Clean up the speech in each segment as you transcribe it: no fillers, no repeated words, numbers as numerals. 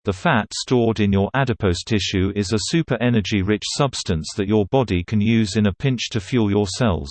The fat stored in your adipose tissue is a super energy-rich substance that your body can use in a pinch to fuel your cells.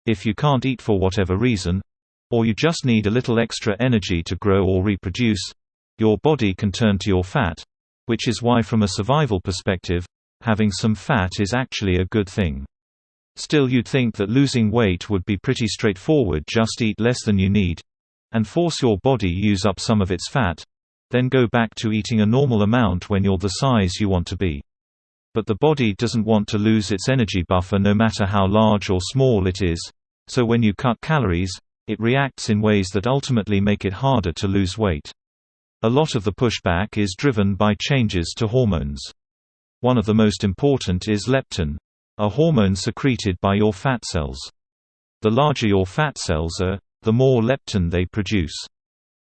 If you can't eat for whatever reason, or you just need a little extra energy to grow or reproduce, your body can turn to your fat, which is why from a survival perspective, having some fat is actually a good thing. Still, you'd think that losing weight would be pretty straightforward: just eat less than you need, and force your body use up some of its fat, then go back to eating a normal amount when you're the size you want to be. But the body doesn't want to lose its energy buffer no matter how large or small it is, so when you cut calories, it reacts in ways that ultimately make it harder to lose weight. A lot of the pushback is driven by changes to hormones. One of the most important is leptin, a hormone secreted by your fat cells. The larger your fat cells are, the more leptin they produce.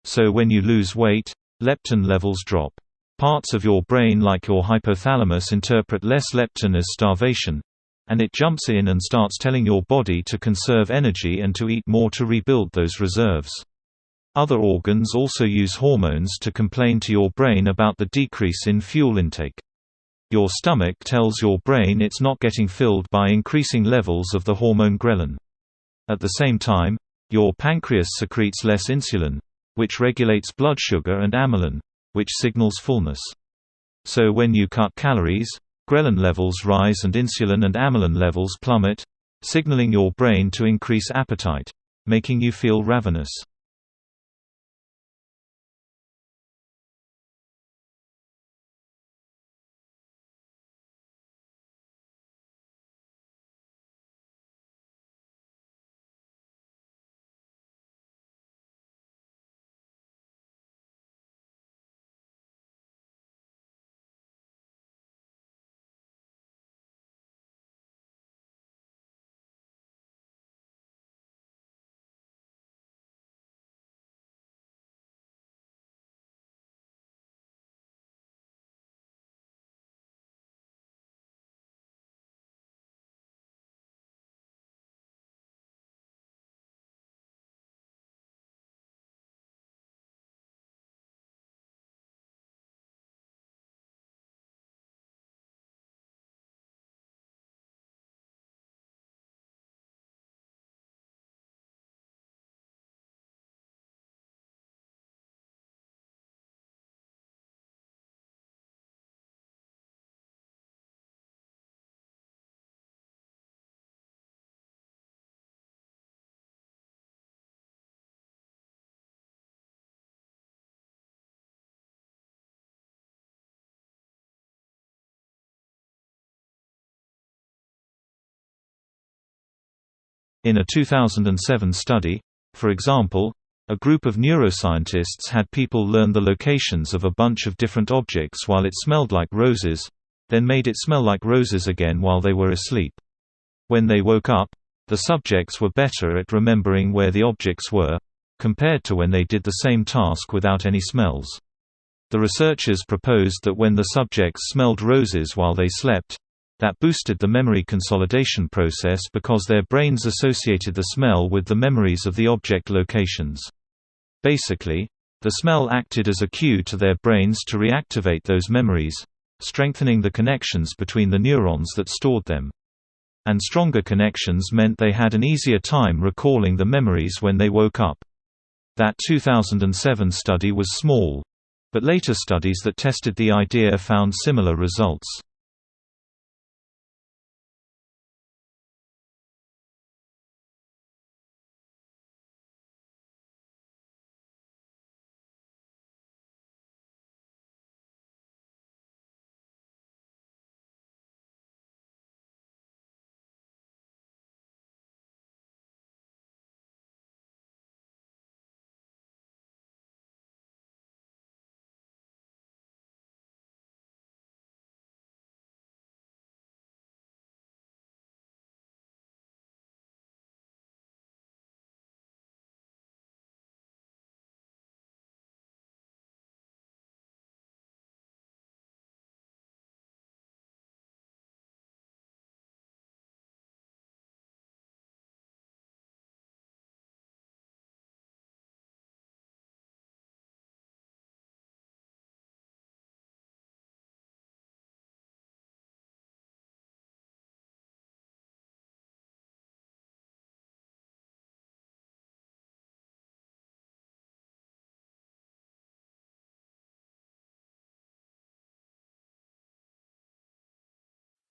So when you lose weight, leptin levels drop. Parts of your brain like your hypothalamus interpret less leptin as starvation, and it jumps in and starts telling your body to conserve energy and to eat more to rebuild those reserves. Other organs also use hormones to complain to your brain about the decrease in fuel intake. Your stomach tells your brain it's not getting filled by increasing levels of the hormone ghrelin. At the same time, your pancreas secretes less insulin, which regulates blood sugar, and amylin, which signals fullness. So when you cut calories, ghrelin levels rise and insulin and amylin levels plummet, signaling your brain to increase appetite, making you feel ravenous. In a 2007 study, for example, a group of neuroscientists had people learn the locations of a bunch of different objects while it smelled like roses, then made it smell like roses again while they were asleep. When they woke up, the subjects were better at remembering where the objects were, compared to when they did the same task without any smells. The researchers proposed that when the subjects smelled roses while they slept, that boosted the memory consolidation process because their brains associated the smell with the memories of the object locations. Basically, the smell acted as a cue to their brains to reactivate those memories, strengthening the connections between the neurons that stored them. And stronger connections meant they had an easier time recalling the memories when they woke up. That 2007 study was small, but later studies that tested the idea found similar results.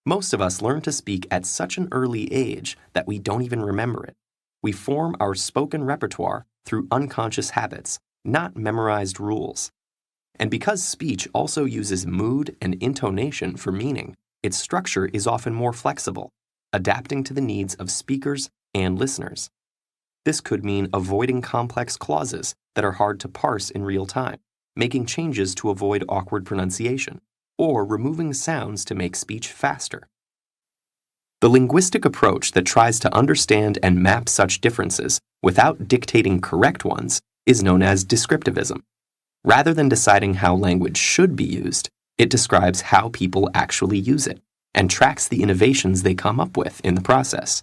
Most of us learn to speak at such an early age that we don't even remember it. We form our spoken repertoire through unconscious habits, not memorized rules. And because speech also uses mood and intonation for meaning, its structure is often more flexible, adapting to the needs of speakers and listeners. This could mean avoiding complex clauses that are hard to parse in real time, making changes to avoid awkward pronunciation, or removing sounds to make speech faster. The linguistic approach that tries to understand and map such differences without dictating correct ones is known as descriptivism. Rather than deciding how language should be used, it describes how people actually use it and tracks the innovations they come up with in the process.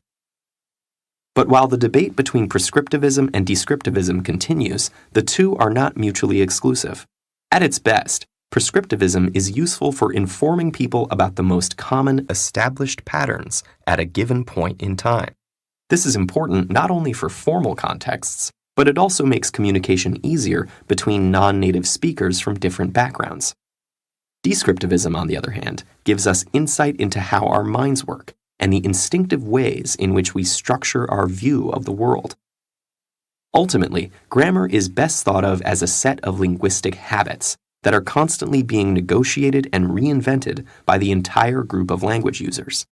But while the debate between prescriptivism and descriptivism continues, the two are not mutually exclusive. At its best, prescriptivism is useful for informing people about the most common established patterns at a given point in time. This is important not only for formal contexts, but it also makes communication easier between non-native speakers from different backgrounds. Descriptivism, on the other hand, gives us insight into how our minds work and the instinctive ways in which we structure our view of the world. Ultimately, grammar is best thought of as a set of linguistic habits that are constantly being negotiated and reinvented by the entire group of language users.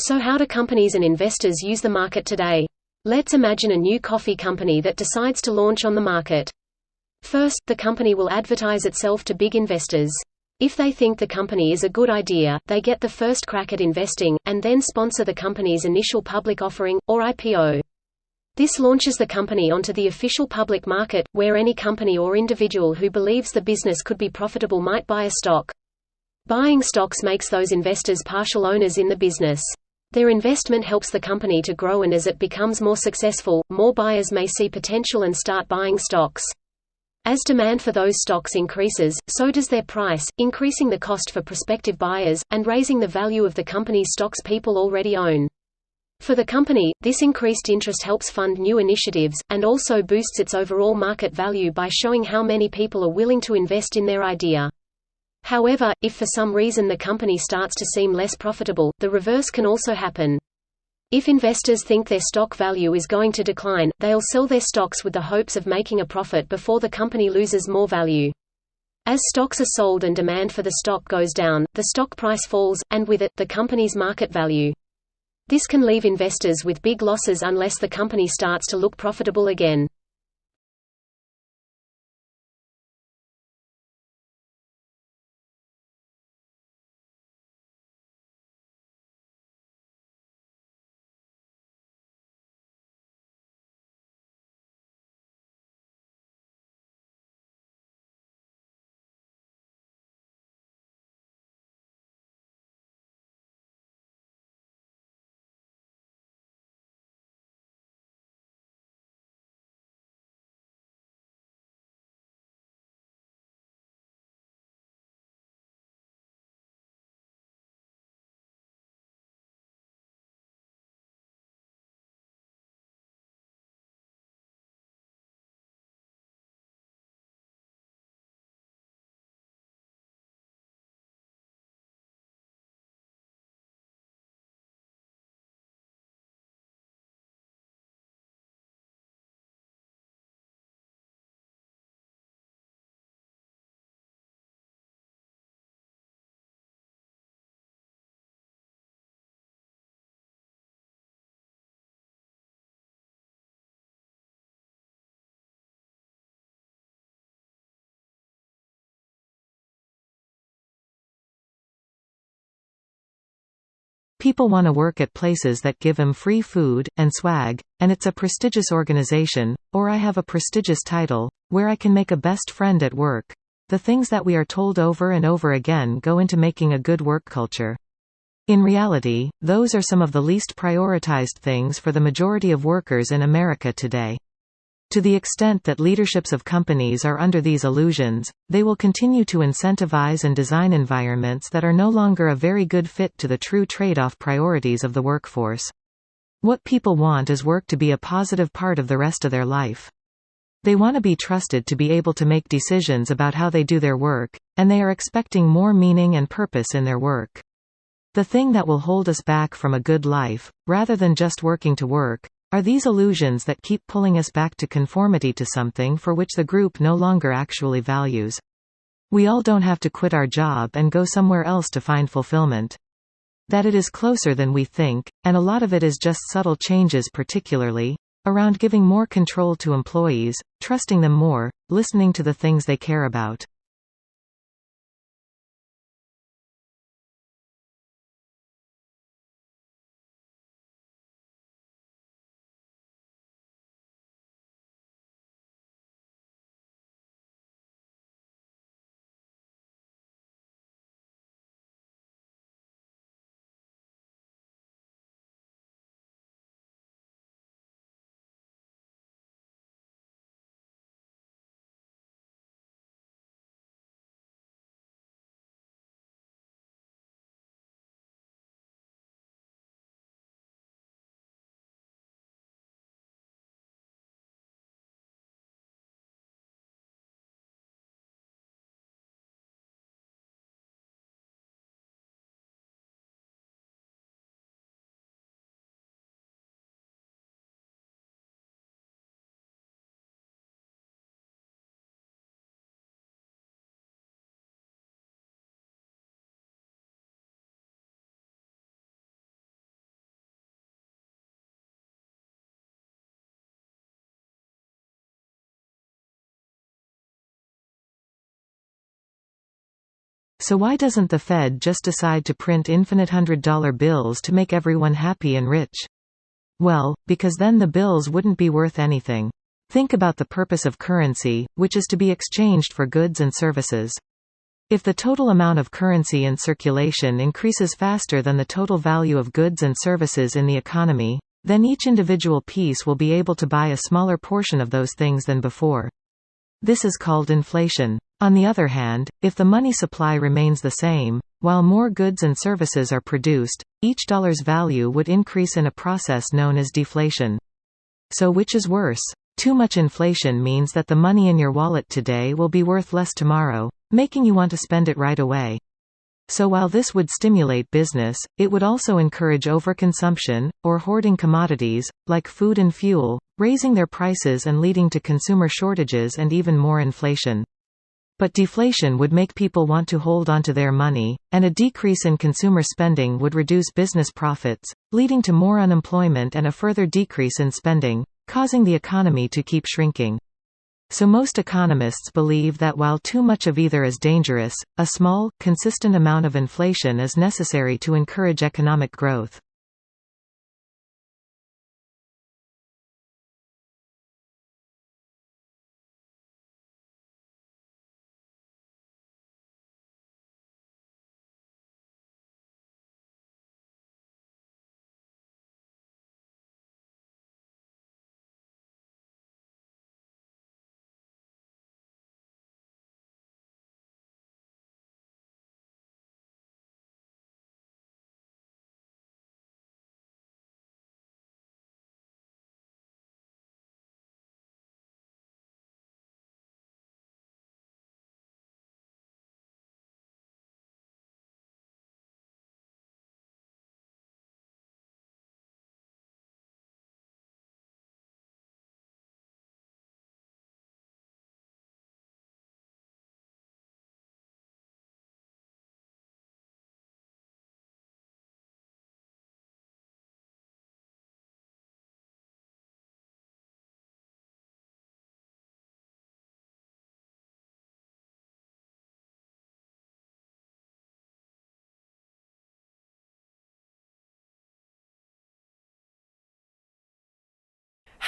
So how do companies and investors use the market today? Let's imagine a new coffee company that decides to launch on the market. First, the company will advertise itself to big investors. If they think the company is a good idea, they get the first crack at investing, and then sponsor the company's initial public offering, or IPO. This launches the company onto the official public market, where any company or individual who believes the business could be profitable might buy a stock. Buying stocks makes those investors partial owners in the business. Their investment helps the company to grow, and as it becomes more successful, more buyers may see potential and start buying stocks. As demand for those stocks increases, so does their price, increasing the cost for prospective buyers, and raising the value of the company's stocks people already own. For the company, this increased interest helps fund new initiatives, and also boosts its overall market value by showing how many people are willing to invest in their idea. However, if for some reason the company starts to seem less profitable, the reverse can also happen. If investors think their stock value is going to decline, they'll sell their stocks with the hopes of making a profit before the company loses more value. As stocks are sold and demand for the stock goes down, the stock price falls, and with it, the company's market value. This can leave investors with big losses unless the company starts to look profitable again. People want to work at places that give them free food, and swag, and it's a prestigious organization, or I have a prestigious title, where I can make a best friend at work. The things that we are told over and over again go into making a good work culture. In reality, those are some of the least prioritized things for the majority of workers in America today. To the extent that leaderships of companies are under these illusions, they will continue to incentivize and design environments that are no longer a very good fit to the true trade-off priorities of the workforce. What people want is work to be a positive part of the rest of their life. They want to be trusted to be able to make decisions about how they do their work, and they are expecting more meaning and purpose in their work. The thing that will hold us back from a good life, rather than just working to work, are these illusions that keep pulling us back to conformity to something for which the group no longer actually values. We all don't have to quit our job and go somewhere else to find fulfillment. That it is closer than we think, and a lot of it is just subtle changes, particularly around giving more control to employees, trusting them more, listening to the things they care about. So why doesn't the Fed just decide to print infinite $100 bills to make everyone happy and rich? Well, because then the bills wouldn't be worth anything. Think about the purpose of currency, which is to be exchanged for goods and services. If the total amount of currency in circulation increases faster than the total value of goods and services in the economy, then each individual piece will be able to buy a smaller portion of those things than before. This is called inflation. On the other hand, if the money supply remains the same, while more goods and services are produced, each dollar's value would increase in a process known as deflation. So which is worse? Too much inflation means that the money in your wallet today will be worth less tomorrow, making you want to spend it right away. So while this would stimulate business, it would also encourage overconsumption, or hoarding commodities, like food and fuel, raising their prices and leading to consumer shortages and even more inflation. But deflation would make people want to hold onto their money, and a decrease in consumer spending would reduce business profits, leading to more unemployment and a further decrease in spending, causing the economy to keep shrinking. So most economists believe that while too much of either is dangerous, a small, consistent amount of inflation is necessary to encourage economic growth.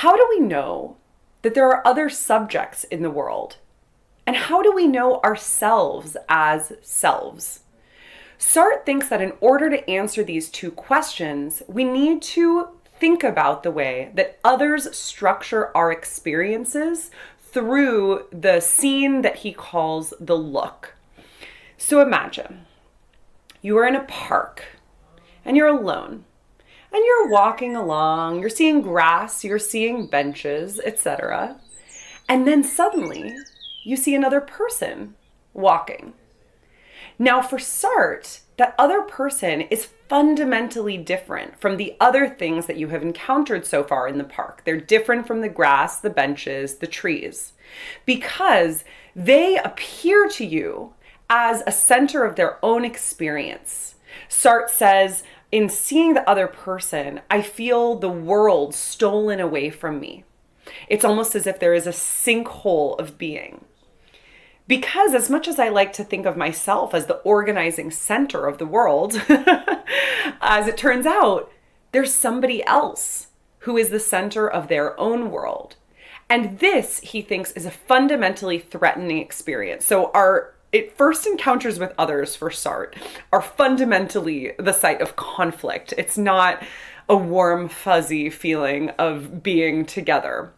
How do we know that there are other subjects in the world? And how do we know ourselves as selves? Sartre thinks that in order to answer these two questions, we need to think about the way that others structure our experiences through the scene that he calls the look. So imagine you are in a park and you're alone and you're walking along, you're seeing grass, you're seeing benches, etc. And then suddenly you see another person walking. Now, for Sartre, that other person is fundamentally different from the other things that you have encountered so far in the park. They're different from the grass, the benches, the trees, because they appear to you as a center of their own experience. Sartre says, in seeing the other person, I feel the world stolen away from me. It's almost as if there is a sinkhole of being. Because as much as I like to think of myself as the organizing center of the world, as it turns out, there's somebody else who is the center of their own world. And this, he thinks, is a fundamentally threatening experience. So first encounters with others for Sartre are fundamentally the site of conflict. It's not a warm, fuzzy feeling of being together.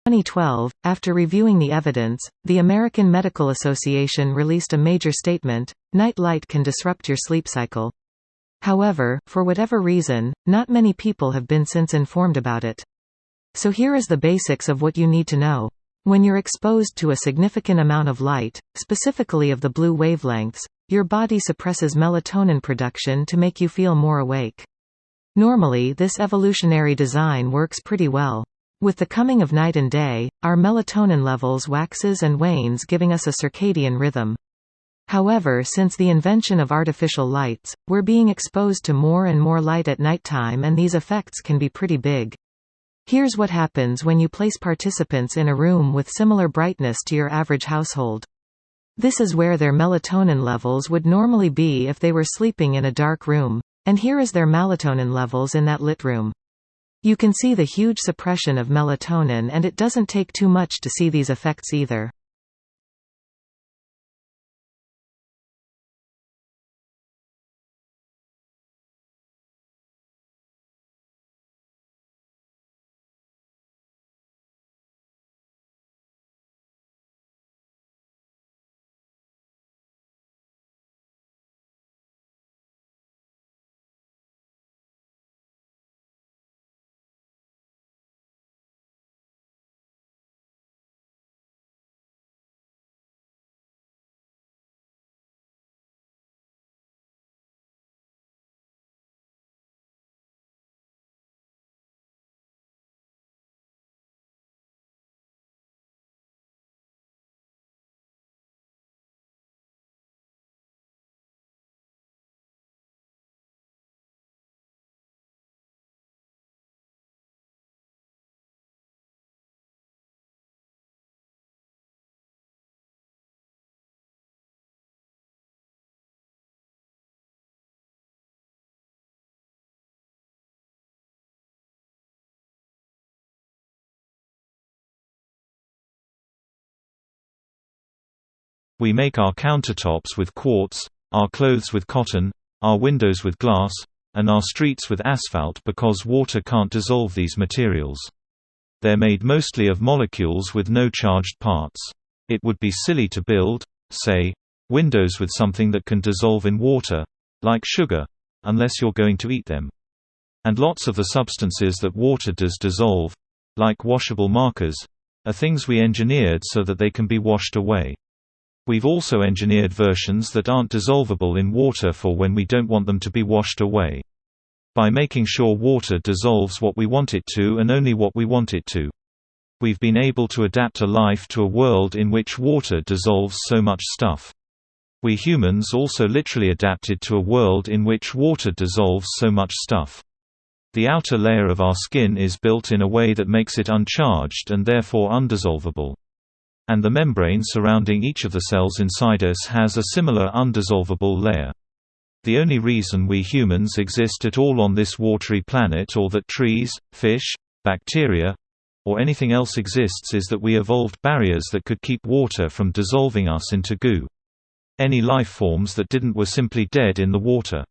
In 2012, after reviewing the evidence, the American Medical Association released a major statement: night light can disrupt your sleep cycle. However, for whatever reason, not many people have been since informed about it. So here is the basics of what you need to know. When you're exposed to a significant amount of light, specifically of the blue wavelengths, your body suppresses melatonin production to make you feel more awake. Normally, this evolutionary design works pretty well. With the coming of night and day, our melatonin levels waxes and wanes, giving us a circadian rhythm. However, since the invention of artificial lights, we're being exposed to more and more light at nighttime, and these effects can be pretty big. Here's what happens when you place participants in a room with similar brightness to your average household. This is where their melatonin levels would normally be if they were sleeping in a dark room. And here is their melatonin levels in that lit room. You can see the huge suppression of melatonin, and it doesn't take too much to see these effects either. We make our countertops with quartz, our clothes with cotton, our windows with glass, and our streets with asphalt because water can't dissolve these materials. They're made mostly of molecules with no charged parts. It would be silly to build, say, windows with something that can dissolve in water, like sugar, unless you're going to eat them. And lots of the substances that water does dissolve, like washable markers, are things we engineered so that they can be washed away. We've also engineered versions that aren't dissolvable in water for when we don't want them to be washed away. By making sure water dissolves what we want it to and only what we want it to, we've been able to adapt a life to a world in which water dissolves so much stuff. We humans also literally adapted to a world in which water dissolves so much stuff. The outer layer of our skin is built in a way that makes it uncharged and therefore undissolvable. And the membrane surrounding each of the cells inside us has a similar undissolvable layer. The only reason we humans exist at all on this watery planet, or that trees, fish, bacteria, or anything else exists, is that we evolved barriers that could keep water from dissolving us into goo. Any life forms that didn't were simply dead in the water.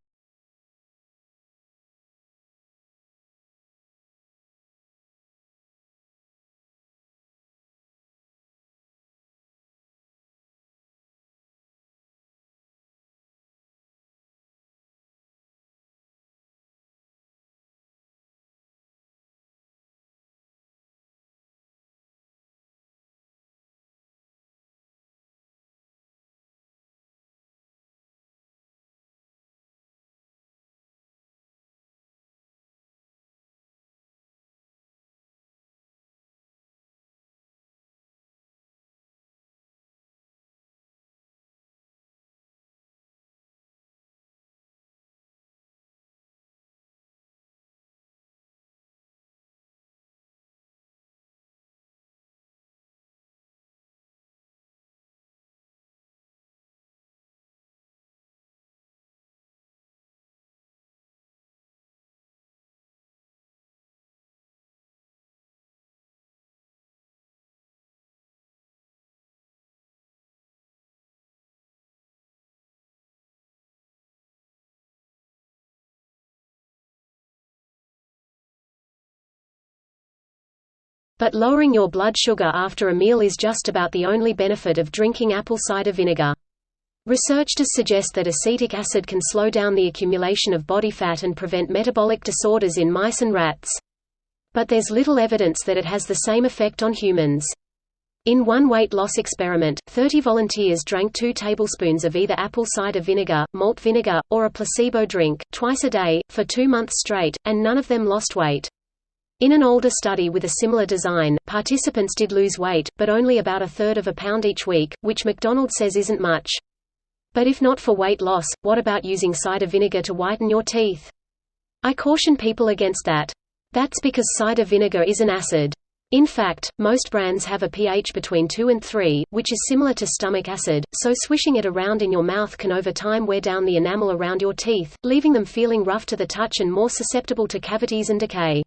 But lowering your blood sugar after a meal is just about the only benefit of drinking apple cider vinegar. Researchers suggest that acetic acid can slow down the accumulation of body fat and prevent metabolic disorders in mice and rats. But there's little evidence that it has the same effect on humans. In one weight loss experiment, 30 volunteers drank 2 tablespoons of either apple cider vinegar, malt vinegar, or a placebo drink, twice a day, for 2 months straight, and none of them lost weight. In an older study with a similar design, participants did lose weight, but only about 1/3 of a pound each week, which McDonald says isn't much. But if not for weight loss, what about using cider vinegar to whiten your teeth? I caution people against that. That's because cider vinegar is an acid. In fact, most brands have a pH between 2 and 3, which is similar to stomach acid, so swishing it around in your mouth can over time wear down the enamel around your teeth, leaving them feeling rough to the touch and more susceptible to cavities and decay.